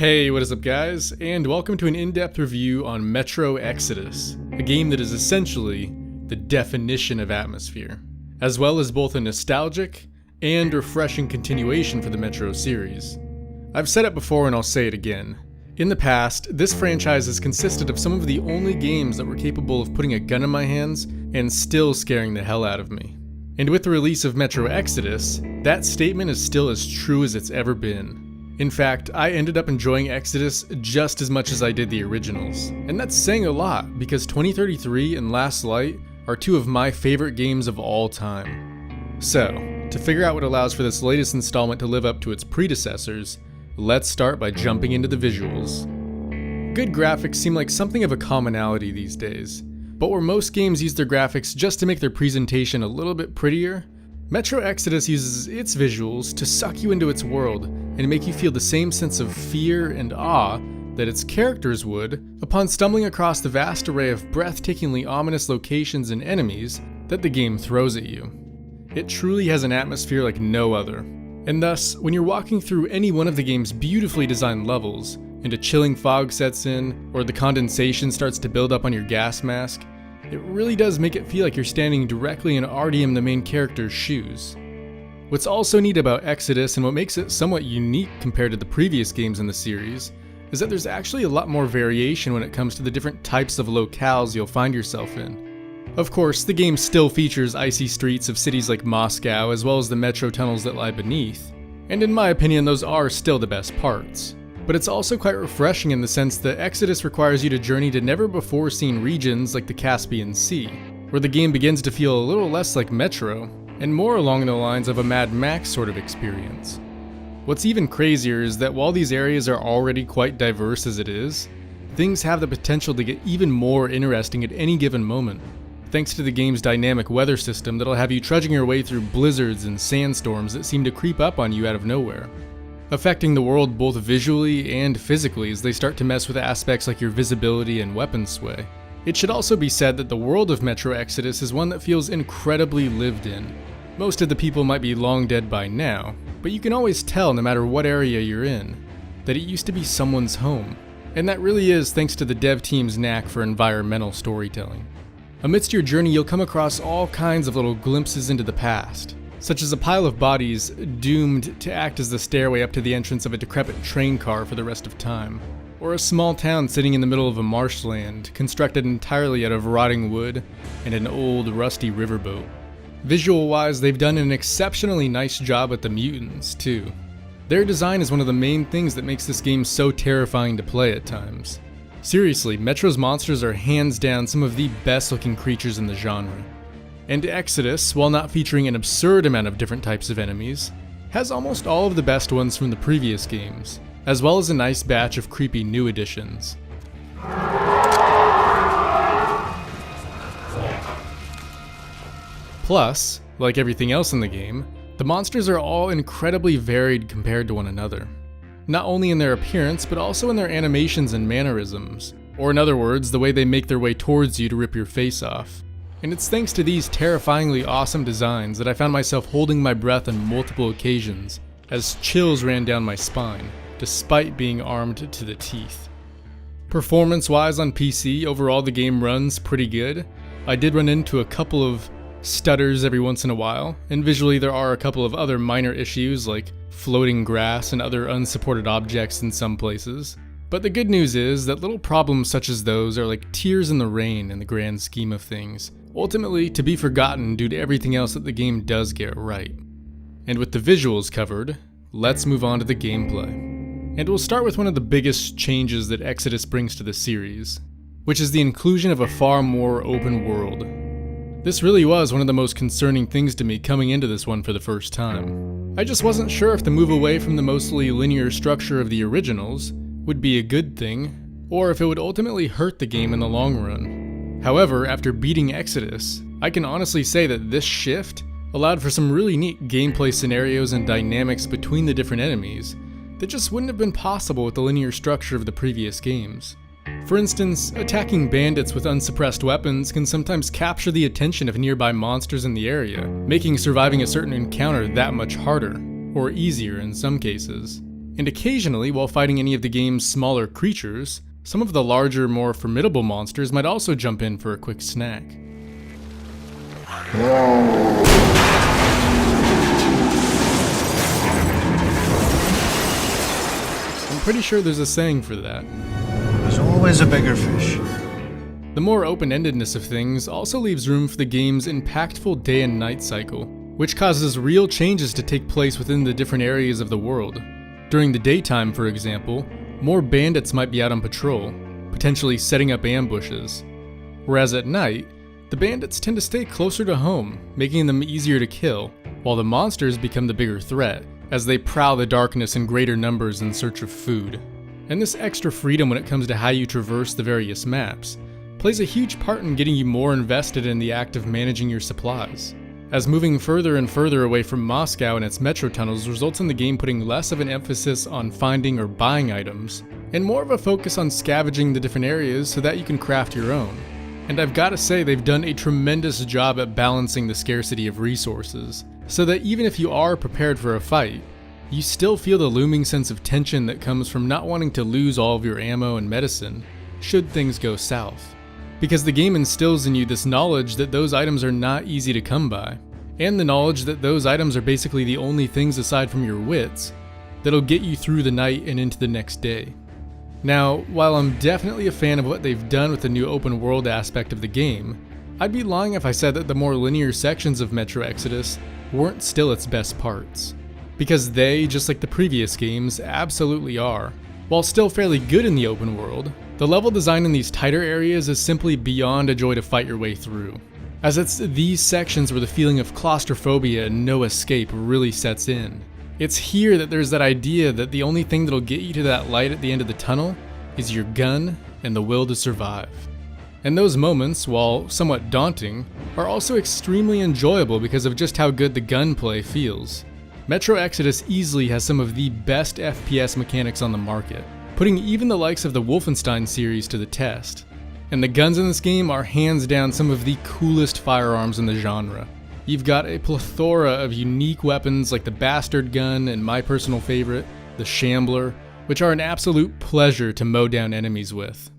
Hey, what is up guys, and welcome to an in-depth review on Metro Exodus, a game that is essentially the definition of atmosphere, as well as both a nostalgic and refreshing continuation for the Metro series. I've said it before and I'll say it again. In the past, this franchise has consisted of some of the only games that were capable of putting a gun in my hands and still scaring the hell out of me. And with the release of Metro Exodus, that statement is still as true as it's ever been. In fact, I ended up enjoying Exodus just as much as I did the originals. And that's saying a lot, because 2033 and Last Light are two of my favorite games of all time. So, to figure out what allows for this latest installment to live up to its predecessors, let's start by jumping into the visuals. Good graphics seem like something of a commonality these days, but where most games use their graphics just to make their presentation a little bit prettier, Metro Exodus uses its visuals to suck you into its world and make you feel the same sense of fear and awe that its characters would upon stumbling across the vast array of breathtakingly ominous locations and enemies that the game throws at you. It truly has an atmosphere like no other, and thus, when you're walking through any one of the game's beautifully designed levels, and a chilling fog sets in, or the condensation starts to build up on your gas mask, it really does make it feel like you're standing directly in Artyom, the main character's shoes. What's also neat about Exodus, and what makes it somewhat unique compared to the previous games in the series, is that there's actually a lot more variation when it comes to the different types of locales you'll find yourself in. Of course, the game still features icy streets of cities like Moscow, as well as the metro tunnels that lie beneath, and in my opinion those are still the best parts. But it's also quite refreshing in the sense that Exodus requires you to journey to never-before-seen regions like the Caspian Sea, where the game begins to feel a little less like Metro, and more along the lines of a Mad Max sort of experience. What's even crazier is that while these areas are already quite diverse as it is, things have the potential to get even more interesting at any given moment, thanks to the game's dynamic weather system that'll have you trudging your way through blizzards and sandstorms that seem to creep up on you out of nowhere, affecting the world both visually and physically as they start to mess with aspects like your visibility and weapon sway. It should also be said that the world of Metro Exodus is one that feels incredibly lived in. Most of the people might be long dead by now, but you can always tell no matter what area you're in, that it used to be someone's home. And that really is thanks to the dev team's knack for environmental storytelling. Amidst your journey you'll come across all kinds of little glimpses into the past, such as a pile of bodies doomed to act as the stairway up to the entrance of a decrepit train car for the rest of time, or a small town sitting in the middle of a marshland constructed entirely out of rotting wood and an old rusty riverboat. Visual-wise, they've done an exceptionally nice job with the mutants, too. Their design is one of the main things that makes this game so terrifying to play at times. Seriously, Metro's monsters are hands down some of the best looking creatures in the genre. And Exodus, while not featuring an absurd amount of different types of enemies, has almost all of the best ones from the previous games, as well as a nice batch of creepy new additions. Plus, like everything else in the game, the monsters are all incredibly varied compared to one another. Not only in their appearance, but also in their animations and mannerisms, or in other words, the way they make their way towards you to rip your face off. And it's thanks to these terrifyingly awesome designs that I found myself holding my breath on multiple occasions, as chills ran down my spine, despite being armed to the teeth. Performance-wise on PC, overall the game runs pretty good. I did run into a couple of stutters every once in a while, and visually there are a couple of other minor issues like floating grass and other unsupported objects in some places. But the good news is that little problems such as those are like tears in the rain in the grand scheme of things, ultimately to be forgotten due to everything else that the game does get right. And with the visuals covered, let's move on to the gameplay. And we'll start with one of the biggest changes that Exodus brings to the series, which is the inclusion of a far more open world. This really was one of the most concerning things to me coming into this one for the first time. I just wasn't sure if the move away from the mostly linear structure of the originals would be a good thing, or if it would ultimately hurt the game in the long run. However, after beating Exodus, I can honestly say that this shift allowed for some really neat gameplay scenarios and dynamics between the different enemies that just wouldn't have been possible with the linear structure of the previous games. For instance, attacking bandits with unsuppressed weapons can sometimes capture the attention of nearby monsters in the area, making surviving a certain encounter that much harder, or easier in some cases. And occasionally, while fighting any of the game's smaller creatures, some of the larger, more formidable monsters might also jump in for a quick snack. I'm pretty sure there's a saying for that. There's always a bigger fish. The more open-endedness of things also leaves room for the game's impactful day and night cycle, which causes real changes to take place within the different areas of the world. During the daytime, for example, more bandits might be out on patrol, potentially setting up ambushes. Whereas at night, the bandits tend to stay closer to home, making them easier to kill, while the monsters become the bigger threat, as they prowl the darkness in greater numbers in search of food. And this extra freedom when it comes to how you traverse the various maps plays a huge part in getting you more invested in the act of managing your supplies, as moving further and further away from Moscow and its metro tunnels results in the game putting less of an emphasis on finding or buying items, and more of a focus on scavenging the different areas so that you can craft your own. And I've gotta say, they've done a tremendous job at balancing the scarcity of resources, so that even if you are prepared for a fight, you still feel the looming sense of tension that comes from not wanting to lose all of your ammo and medicine should things go south. Because the game instills in you this knowledge that those items are not easy to come by, and the knowledge that those items are basically the only things aside from your wits that'll get you through the night and into the next day. Now, while I'm definitely a fan of what they've done with the new open world aspect of the game, I'd be lying if I said that the more linear sections of Metro Exodus weren't still its best parts. Because they, just like the previous games, absolutely are. While still fairly good in the open world, the level design in these tighter areas is simply beyond a joy to fight your way through, as it's these sections where the feeling of claustrophobia and no escape really sets in. It's here that there's that idea that the only thing that'll get you to that light at the end of the tunnel is your gun and the will to survive. And those moments, while somewhat daunting, are also extremely enjoyable because of just how good the gunplay feels. Metro Exodus easily has some of the best FPS mechanics on the market, putting even the likes of the Wolfenstein series to the test. And the guns in this game are hands down some of the coolest firearms in the genre. You've got a plethora of unique weapons like the Bastard Gun and my personal favorite, the Shambler, which are an absolute pleasure to mow down enemies with.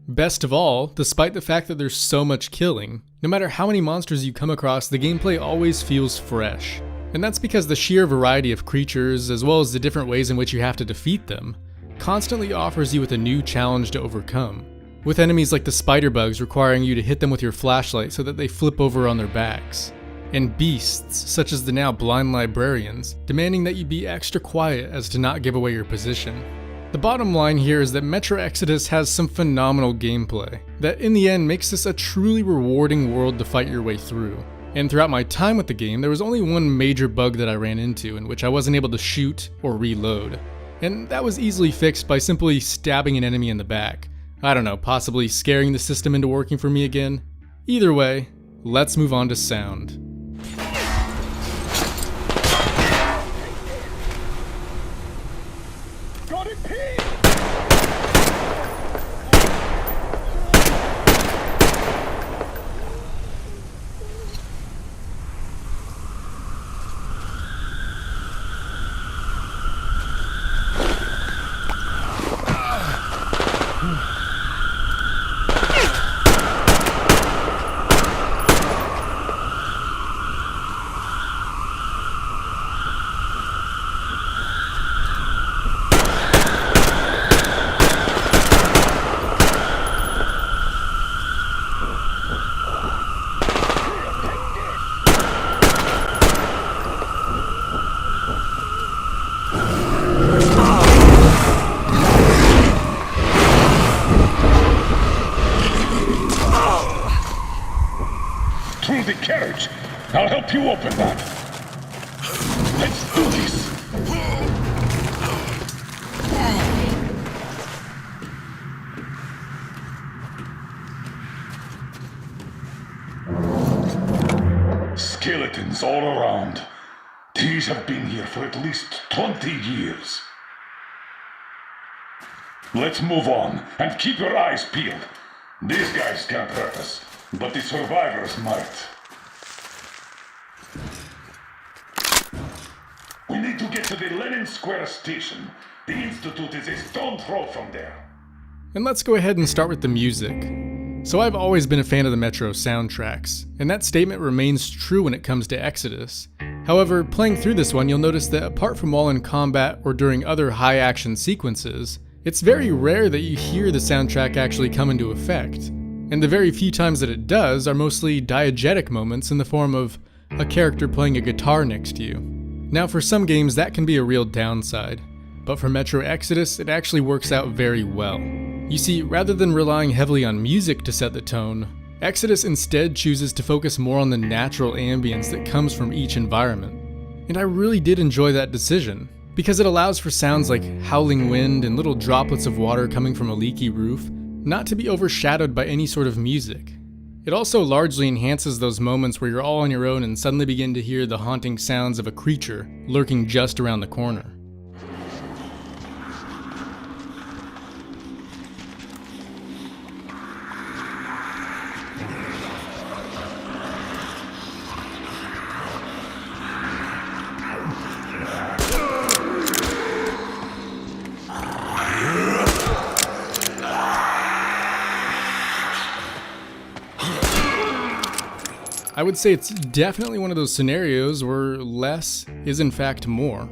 Best of all, despite the fact that there's so much killing, no matter how many monsters you come across, the gameplay always feels fresh. And that's because the sheer variety of creatures, as well as the different ways in which you have to defeat them, constantly offers you with a new challenge to overcome. With enemies like the spider bugs requiring you to hit them with your flashlight so that they flip over on their backs. And beasts, such as the now blind librarians, demanding that you be extra quiet as to not give away your position. The bottom line here is that Metro Exodus has some phenomenal gameplay that in the end makes this a truly rewarding world to fight your way through. And throughout my time with the game, there was only one major bug that I ran into in which I wasn't able to shoot or reload. And that was easily fixed by simply stabbing an enemy in the back. I don't know, possibly scaring the system into working for me again? Either way, let's move on to sound. Got it pinned! Through the carriage. I'll help you open that. Let's do this. Skeletons all around. These have been here for at least 20 years. Let's move on and keep your eyes peeled. These guys can't hurt us, but the survivors might. We need to get to the Lenin Square station. The Institute is a stone throw from there. And let's go ahead and start with the music. So I've always been a fan of the Metro soundtracks, and that statement remains true when it comes to Exodus. However, playing through this one, you'll notice that apart from while in combat or during other high-action sequences, it's very rare that you hear the soundtrack actually come into effect. And the very few times that it does are mostly diegetic moments in the form of a character playing a guitar next to you. Now for some games that can be a real downside, but for Metro Exodus it actually works out very well. You see, rather than relying heavily on music to set the tone, Exodus instead chooses to focus more on the natural ambience that comes from each environment. And I really did enjoy that decision, because it allows for sounds like howling wind and little droplets of water coming from a leaky roof not to be overshadowed by any sort of music. It also largely enhances those moments where you're all on your own and suddenly begin to hear the haunting sounds of a creature lurking just around the corner. I would say it's definitely one of those scenarios where less is in fact more.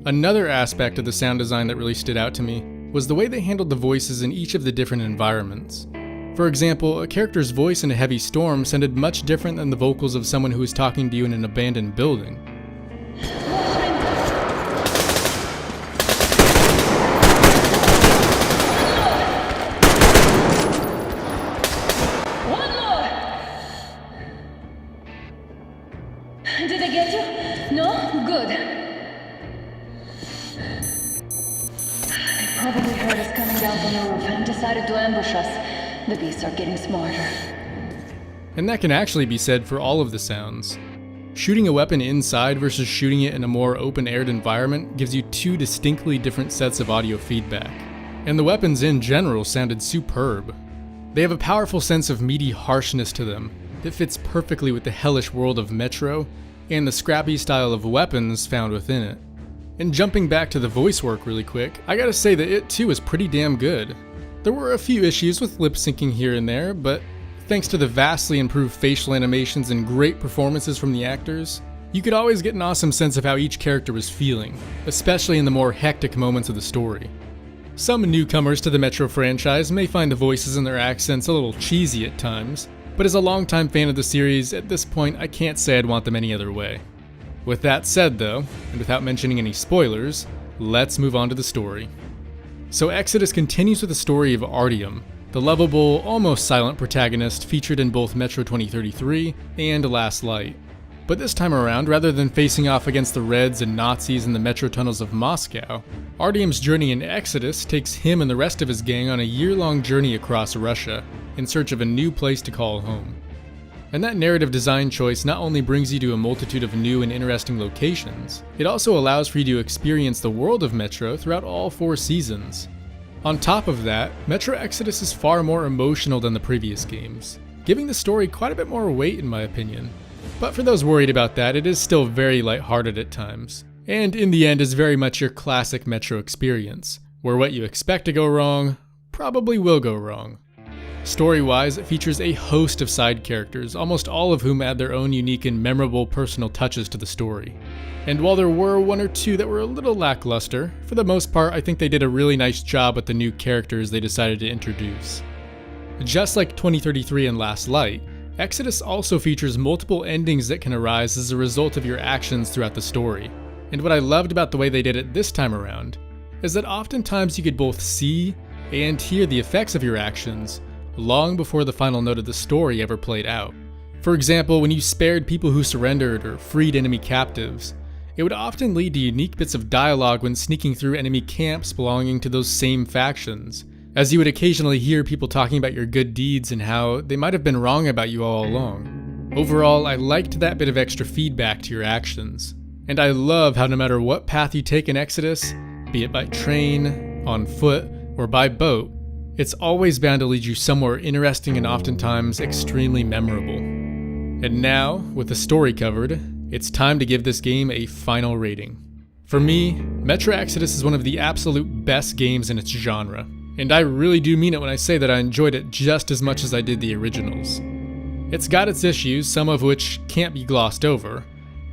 Another aspect of the sound design that really stood out to me was the way they handled the voices in each of the different environments. For example, a character's voice in a heavy storm sounded much different than the vocals of someone who was talking to you in an abandoned building. Did I get you? No? Good. They probably heard us coming down from the roof and decided to ambush us. The beasts are getting smarter. And that can actually be said for all of the sounds. Shooting a weapon inside versus shooting it in a more open-aired environment gives you two distinctly different sets of audio feedback. And the weapons in general sounded superb. They have a powerful sense of meaty harshness to them that fits perfectly with the hellish world of Metro and the scrappy style of weapons found within it. And jumping back to the voice work really quick, I gotta say that it too is pretty damn good. There were a few issues with lip syncing here and there, but thanks to the vastly improved facial animations and great performances from the actors, you could always get an awesome sense of how each character was feeling, especially in the more hectic moments of the story. Some newcomers to the Metro franchise may find the voices and their accents a little cheesy at times, but as a longtime fan of the series, at this point I can't say I'd want them any other way. With that said though, and without mentioning any spoilers, let's move on to the story. So Exodus continues with the story of Artyom, the lovable, almost silent protagonist featured in both Metro 2033 and Last Light. But this time around, rather than facing off against the Reds and Nazis in the metro tunnels of Moscow, Artyom's journey in Exodus takes him and the rest of his gang on a year-long journey across Russia, in search of a new place to call home. And that narrative design choice not only brings you to a multitude of new and interesting locations, it also allows for you to experience the world of Metro throughout all 4 seasons. On top of that, Metro Exodus is far more emotional than the previous games, giving the story quite a bit more weight in my opinion. But for those worried about that, it is still very lighthearted at times, and in the end is very much your classic Metro experience, where what you expect to go wrong probably will go wrong. Story-wise, it features a host of side characters, almost all of whom add their own unique and memorable personal touches to the story. And while there were 1 or 2 that were a little lackluster, for the most part I think they did a really nice job with the new characters they decided to introduce. Just like 2033 and Last Light, Exodus also features multiple endings that can arise as a result of your actions throughout the story. And what I loved about the way they did it this time around is that oftentimes you could both see and hear the effects of your actions long before the final note of the story ever played out. For example, when you spared people who surrendered or freed enemy captives, it would often lead to unique bits of dialogue when sneaking through enemy camps belonging to those same factions, as you would occasionally hear people talking about your good deeds and how they might have been wrong about you all along. Overall, I liked that bit of extra feedback to your actions, and I love how no matter what path you take in Exodus, be it by train, on foot, or by boat, it's always bound to lead you somewhere interesting and oftentimes extremely memorable. And now, with the story covered, it's time to give this game a final rating. For me, Metro Exodus is one of the absolute best games in its genre, and I really do mean it when I say that I enjoyed it just as much as I did the originals. It's got its issues, some of which can't be glossed over.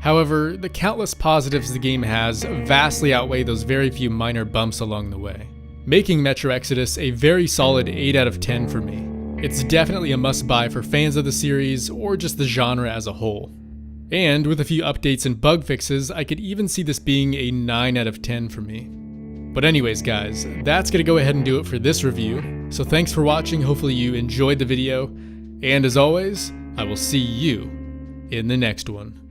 However, the countless positives the game has vastly outweigh those very few minor bumps along the way, making Metro Exodus a very solid 8 out of 10 for me. It's definitely a must-buy for fans of the series or just the genre as a whole. And with a few updates and bug fixes, I could even see this being a 9 out of 10 for me. But anyways guys, that's gonna go ahead and do it for this review. So thanks for watching, hopefully you enjoyed the video, and as always, I will see you in the next one.